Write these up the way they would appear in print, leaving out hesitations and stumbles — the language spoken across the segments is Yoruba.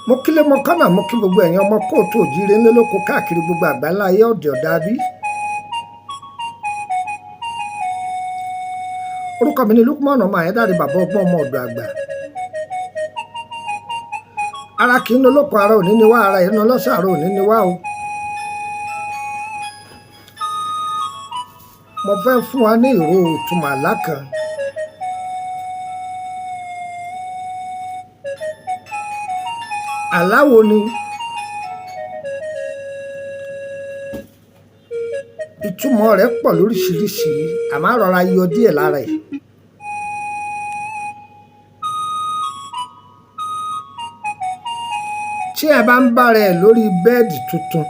mo kílé mo kọ́nà mo kí gbogbo ẹ̀yin ọmọ kóòtù òjíire ńlẹ́ lóko káàkiri gbogbo àgbáńlá ayé ọ̀dẹ̀ ọ̀dà bí. orúkọ mi ni Lukman ọmọ Ayédáre bàbá ọgbọ́n ọmọ ọ̀dọ̀ àgbà. ara kì í ní olóko ara òní ni wá, ara ìrìnà lọ́sẹ̀ ara òní ni wá o. mo fẹ́ fún wa ní ìró ìtumọ̀ àlá kan. àlá wo ni? ìtumọ̀ rẹ̀ pọ̀ lóríṣiríṣi, àmọ́ rọra yọ díẹ̀ lára ẹ̀. tí ẹ bá ń bára ẹ lórí bẹ́ẹ̀dì tuntun,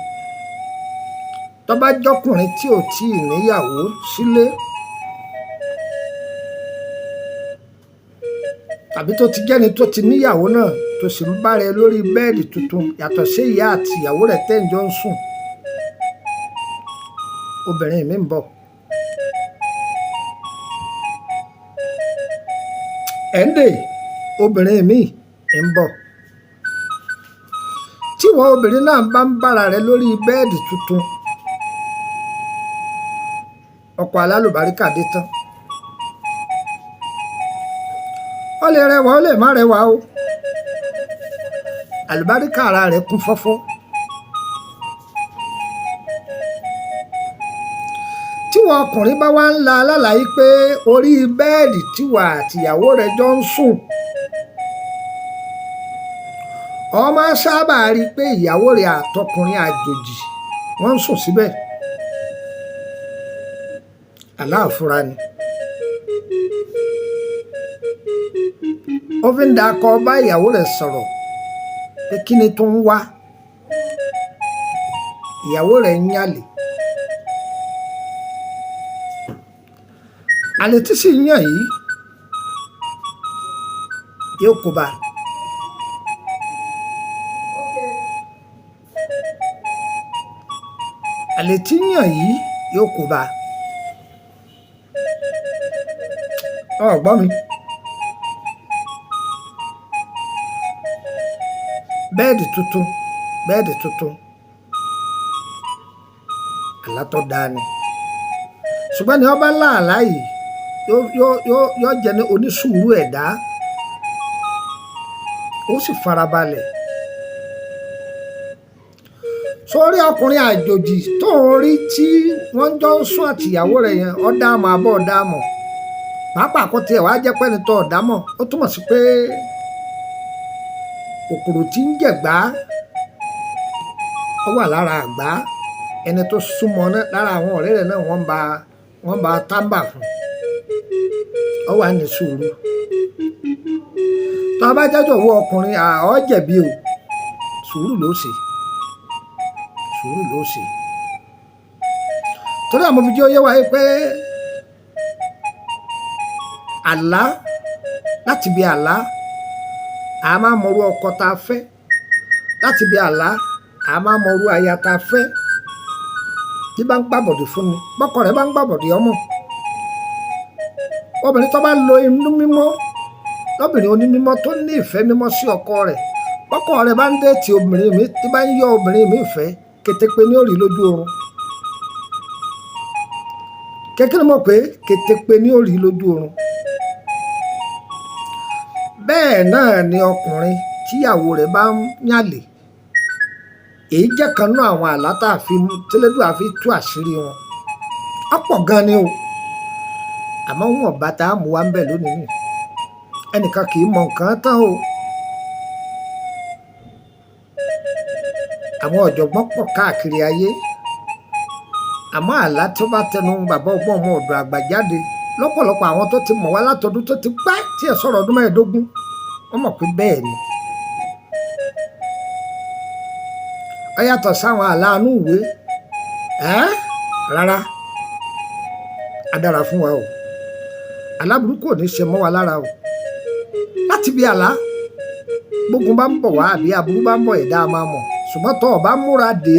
tó bá jọkùnrin tí ò tí ì níyàwó sílé, tàbí tó ti jẹ́ni tó ti níyàwó náà tó sì ń bára ẹ lórí bẹ́ẹ̀dì tuntun yàtọ̀ sí ìyá àti ìyàwó rẹ̀ tẹ́ǹjọ́ ń sùn, obìnrin mi ń bọ̀. ẹ̀ǹdè obìnrin mi ń bọ̀. tí ìwọ obìnrin náà bá ń bára rẹ lórí bẹ́ẹ̀dì tuntun, ọkọ alálùbáríkà dé tán. ó lè rẹwà ó lè má rẹwà o, àlùbáríkà ara rẹ̀ kún fọ́fọ́. tíwọ ọkùnrin bá wá ń la alálàyé pé orí bẹ́ẹ̀dì tíwà àtìyàwó rẹ̀ jọ ń sùn, ó máa sábà rí i pé ìyàwó rẹ̀ àtọkùnrin àjòjì wọ́n ń sùn síbẹ̀. aláàfúrá ni. ó fi ń dakọ bá ìyàwó rẹ̀ sọ̀rọ̀ pé kí ni tó ń wá. ìyàwó rẹ̀ ń yàlè. àlè tí sì ń yàn yìí yóò kó bá. àlè tí ń yàn yìí yóò kó bá. gbọ́ mi. bẹ́ẹ̀dì tuntun bẹ́ẹ̀dì tuntun àlá tó dáa ni, ṣùgbọ́n ní ọba láàlá yìí yóò jẹ́ ní onísùúrù ẹ̀dá, ó sì farabalẹ̀. sórí ọkùnrin àjòjì tó ń rí tí wọ́n jọ ń sún àtìyàwó rẹ̀ yẹn, ọ̀dààmú àbọ̀ ọ̀dààmú pàápàá kó tiẹ̀ wá jẹ́ pẹ́ni tó ọ̀dààmú, ó túmọ̀ sí pé kòkòrò tí ń jẹ̀gbá ó wà lára àgbá. ẹni tó súnmọ́ náà lára àwọn ọ̀rẹ́ rẹ̀ náà wọ́n bá tábà fún, ó wà ní sùúrù. tó bá jẹ́jọ́ wọ ọkùnrin ó jẹ̀bi o, sùúrù ló ṣe, sùúrù ló ṣe. torí àwọn fídíò yẹ wáyé pé àlá, láti bí àlá a máa mọrú ọkọ tá a fẹ́, láti bí àlá a máa mọrú aya tá a fẹ́. tí bá ń gbàbọ̀dé fún mi, bọ́kọ rẹ̀ bá ń gbàbọ̀dé ọmọ. obìnrin tó bá lo inú mímọ́, lóbìnrin onímímọ́ tó ní ìfẹ́ mímọ́ sí ọkọ rẹ̀, bọ́kọ rẹ̀ bá ń dẹ́ẹ̀tì obìnrin mi, tí bá ń yọ obìnrin mi fẹ́, kétépe ní òrì lójú oorun. kékeré mọ̀ pé kétépe ní òrì lójú oorun. bẹ́ẹ̀ náà ni ọkùnrin tíyàwó rẹ̀ bá ń yàlè, èyí jẹ́ kan náà àwọn àlá tá a fi tẹ́lẹ́dùn àfi tú àṣírí wọn. ọ̀pọ̀ gan ni o, àmọ́ wọn bá tá a mú wa ń bẹ̀ lónìí nì. ẹnìkan kì í mọ nǹkan tán o. àwọn ọ̀jọ̀gbọ́n pọ̀ káàkiri ayé, àmọ́ àlá tó bá tẹnu bàbá ọgbọ́n ọmọ ọ̀dọ̀ àgbà jáde, lọ́pọ̀lọpọ̀ àwọn tó ti mọ̀ wá látọdún tó ti pẹ́ tí ẹ̀ sọ̀rọ̀ ọdún 15, wọ́n mọ̀ pé bẹ́ẹ̀ ni. ó yàtọ̀ sáwọn àláàánú ìwé rárá. a dára fún wa o, aláburúkú ò ní ṣe mọ́ wa lára o. láti bí àlá, gbógun bá ń bọ̀ wá àbí aburú bá ń bọ̀ ẹ̀dá máa mọ̀, ṣùgbọ́n tó o bá múra dé,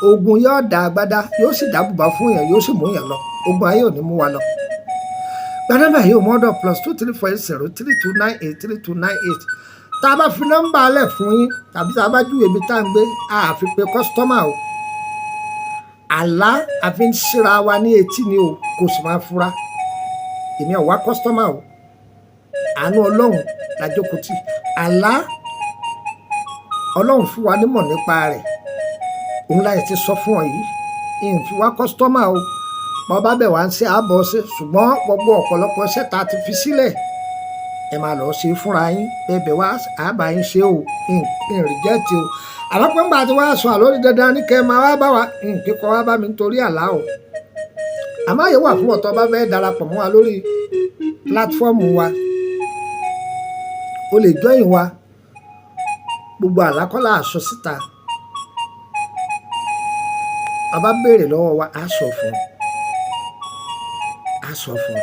ogun yóò dá agbádá, yóò sì dábùbá fún yàn, yóò sì mú yàn lọ. ogun ayé ò ní mú wa lọ. gbanábà yìí ò mọ́dọ̀ +2348032983298. tá a bá fi nọ́mbà alẹ̀ fún yín tàbí tá a bá júwèé ibi tá à ń gbé a fi pe kọ́sítọ́mà o àlá àfi ń ṣíra wa ní etí ni o kò sì máa fura èmi ò wá kọ́sítọ́mà o àánú ọlọ́run la jókòó tì àlá ọlọ́run fún wa nímọ̀ nípa rẹ̀ òun láì ti sọ fún ọ yìí ìyẹn fi wá kọ́sítọ́mà o bọ́ bá bẹ̀ wá ń ṣe àbọ̀ ṣe ṣùgbọ́n gbogbo ọ̀pọ̀lọpọ̀ ṣẹ́ ta ti fi sílẹ̀ ẹ máa lọ ṣe fúnra yín bẹ́ẹ̀ wá àbá yín ṣe o ìrìjẹ́tì o àlọ́pọ̀ngbà tí wàá sọ àlórí dandan ní kẹ́ ẹ máa wá bá wa kíkọ́ wá bá mi nítorí àlá o àmọ́ àyè wà fún ọ̀tọ́ bá fẹ́ darapọ̀ mọ́ wa lórí pílátífọ́ọ̀mù wa o lè jọyìn wa gbogbo àlákọ́lá àṣọ síta ọba béèrè lọ́wọ́ wa á sọ fún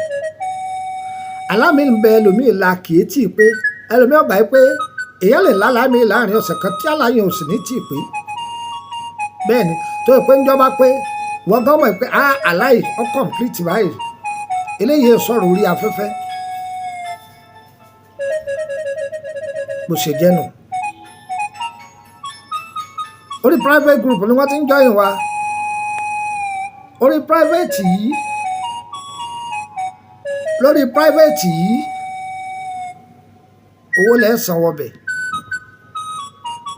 alámi ń bẹ ẹlòmíì la kìí tì pé ẹlòmíì ọgbà yìí pé èèyàn lè lálámi láàrin ọ̀sẹ̀ kan tí aláyẹn ò sì ní tì pé bẹ́ẹ̀ ni tó yẹ pé ń jọba pé wọ́n gán mọ̀ pé aláì ọ́ kọ̀m̀plìtì báyìí eléyìí sọ̀rọ̀ orí afẹ́fẹ́ bó ṣe jẹ́ nù orí private group ni wọ́n ti ń jọyìn wa orí private yìí lórí private yìí owó lẹ́ san wọbẹ̀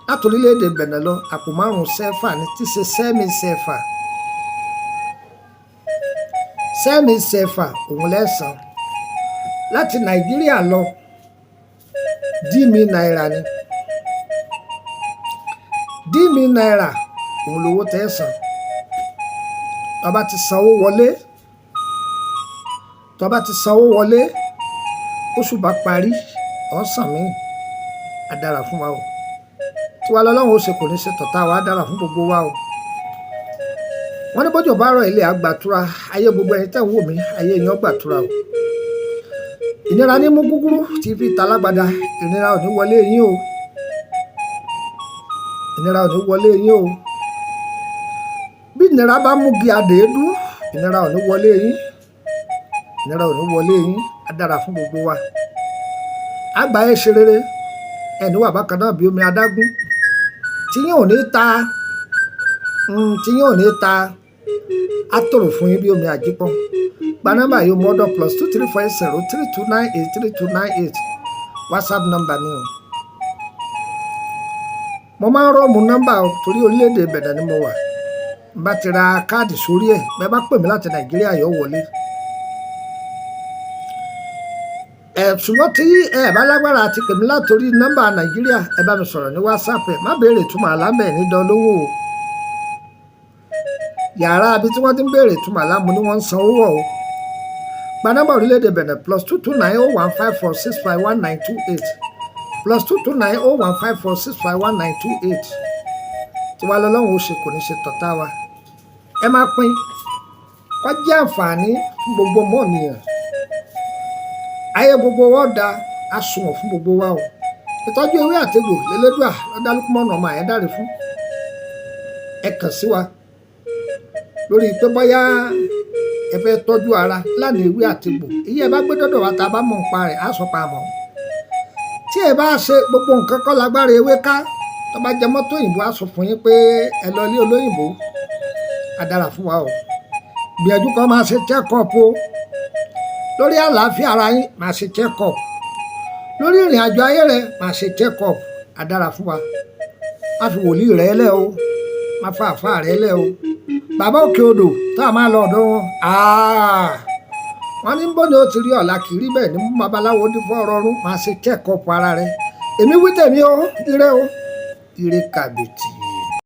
láti orílẹ̀-èdè Benin lọ àpò 5 sẹ́fà ní tí ṣe sẹ́mi sẹ́fà òun lẹ́ san láti Nàìjíríà lọ 10,000 naira ni 10,000 naira òun lówó tẹ́ san tọ́ba ti sanwó wọlé oṣù bá parí ọ̀sán mi á dára fún wa o tí wàá lọ́lọ́run ó ṣe kò ní ṣe tọ̀tá wa á dára fún gbogbo wa o wọ́n ní bọ́jọ̀ bá rọ̀ ilé àgbàtura ayé gbogbo ẹni tẹ́ ń wò mí ayé èèyàn gbàtura o ìnira ní mú gúgúrú tí fi ta lágbada ìnira ò ní wọlé yín o bí ìnira bá mú gi adèédú ìnira ò ní wọlé yín á dára fún gbogbo wa àgbà ẹ ṣe rere ẹni wà bákan náà bí omi adágún tíyín ò ní ta á tòrò fún yín bí omi àjípọ̀ gba nọ́mbà yìí mọ́dọ̀ +234803298 WhatsApp nọ́mbà mi o mo máa ń rọ́ọ̀mù nọ́mbà torí orílẹ̀-èdè Benin ni mo wà n bá ti ra káàdì sórí ẹ̀ bẹ́ẹ̀ bá pè mí láti Nàìjíríà yóò wọlé ṣùgbọ́n tí ẹ bá lágbára àti pè mí látòrí nọ́mbà Nàìjíríà ẹ bá mi sọ̀rọ̀ ní WhatsApp ẹ má béèrè ìtumọ̀ àlámẹ̀ ní dánlówó o yàrá ibi tí wọ́n ti ń béèrè ìtumọ̀ àlámù ni wọ́n ń san owó o gba nọ́mbà orílẹ̀-èdè Benin +22901551928 +22901551928 tí wàá lọ́lọ́run ó ṣe kò ní ṣe tọ̀tá wa ẹ máa pín kó jẹ́ àǹfààní fún gbogbo mọ́ọ̀nìyàn ayé gbogbo wa da àsùnwọ̀n fún gbogbo wa o ìtọ́jú ewé àtegbò lélẹ́dùà lọ́dálùkùmọ́nà ọmọ àyẹ́dáre fún ẹ kàn sí wa lórí pé bóyá ẹ fẹ́ tọ́jú ara lánàá ewé àtegbò èyí ẹ bá gbé dọ́dọ̀ wa tá a bá mọ̀ nípa rẹ̀ á sọ pa àmọ́ tí ẹ bá ṣe gbogbo nǹkan kọ́ lágbára ewé ká tó bá jẹ mọ́tò òyìnbó á sọ fún yín pé ẹ lọ ilé olóyìnbó á dára fún wa o gbìyànjú kan máa ṣe check-up o lórí àlàáfíà ara yín máa ṣe check-up lórí ìrìn àjò ayé rẹ máa ṣe check-up á dára fún wa má fi wòlíì rẹ lẹ o má fa àfa rẹ lẹ o bàbá òkè odò tá a máa lọ ọ̀dọ̀ wọn ní bó ni ó ti rí ọ̀la kiri bẹ́ẹ̀ ni babaláwo ní fọ́ ọ̀rọ̀ ọ̀run máa ṣe check-up ara rẹ èmi wí tèmi o ire kàbìtì.